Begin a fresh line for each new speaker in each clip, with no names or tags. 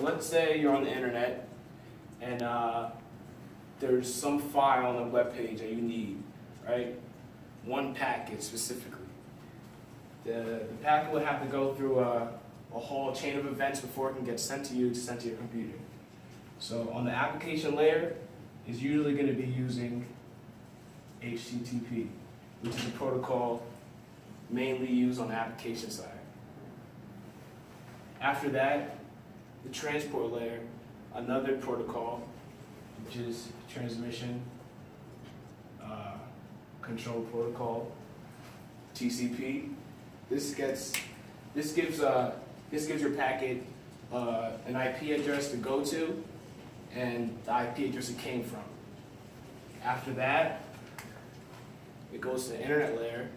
let's say you're on the internet and there's some file on the web page that you need, right? One packet specifically. The packet would have to go through a whole chain of events before it can get sent to you to send to your computer. So on the application layer, is usually going to be using HTTP, which is a protocol mainly used on the application side. After that, the transport layer, another protocol, which is transmission control protocol, TCP. This gives your packet an IP address to go to and the IP address it came from. After that, it goes to the internet layer,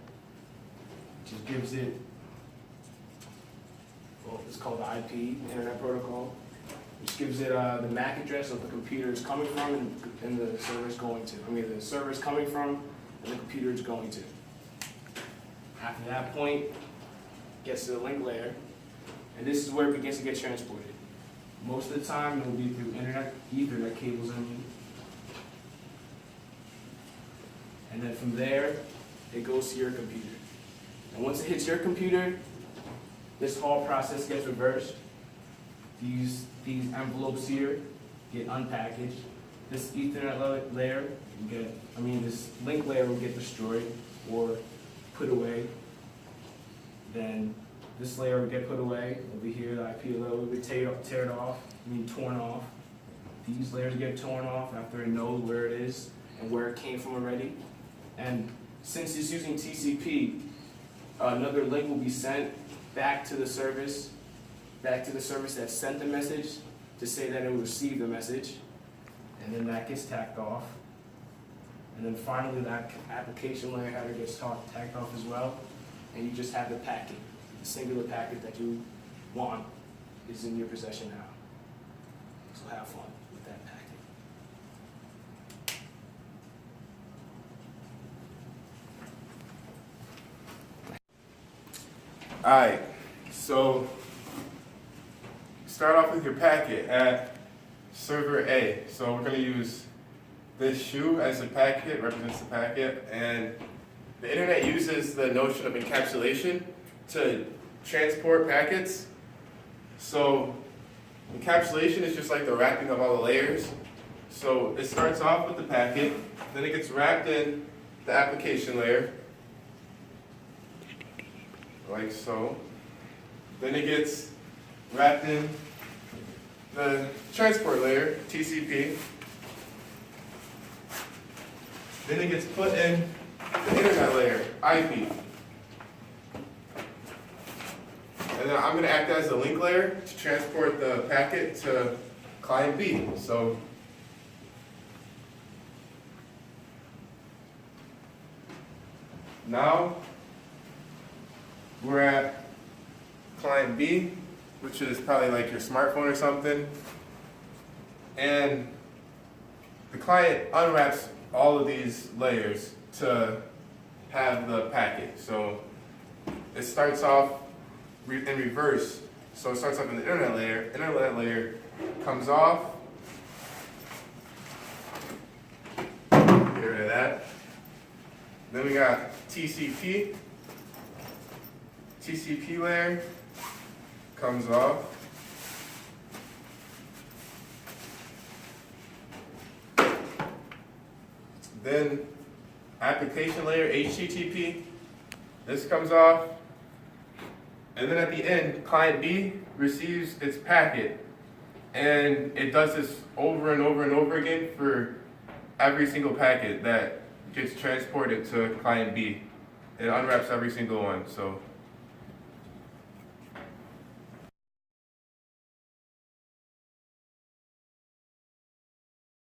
which gives it, well, it's called the IP, Internet Protocol, which gives it the MAC address of the computer it's coming from and the server it's going to. The server is coming from and the computer it's going to. After that point, it gets to the link layer, and this is where it begins to get transported. Most of the time, it will be through Ethernet cables, and then from there, it goes to your computer. And once it hits your computer, this whole process gets reversed. These envelopes here get unpackaged. This Ethernet layer this link layer will get destroyed or put away. Then this layer will get put away. Over here, the IP layer will be torn off. These layers get torn off after it knows where it is and where it came from already. And since it's using TCP, another link will be sent back to the service that sent the message to say that it received the message, and then that gets tacked off. And then finally that application layer header gets tacked off as well, and you just have the packet. The singular packet that you want is in your possession now. So have fun with that packet.
Alright, so start off with your packet at server A. So we're going to use this shoe as a packet, represents the packet, and the internet uses the notion of encapsulation to transport packets. So encapsulation is just like the wrapping of all the layers. So it starts off with the packet, then it gets wrapped in the application layer, like so. Then it gets wrapped in the transport layer, TCP. Then it gets put in the internet layer, IP. And then I'm going to act as the link layer to transport the packet to client B. So now we're at client B, which is probably like your smartphone or something. And the client unwraps all of these layers to have the packet. So it starts off in reverse. So it starts off in the internet layer comes off. Get rid of that. Then we got TCP. TCP layer comes off. Then application layer, HTTP, this comes off. And then at the end, client B receives its packet. And it does this over and over and over again for every single packet that gets transported to client B. It unwraps every single one. So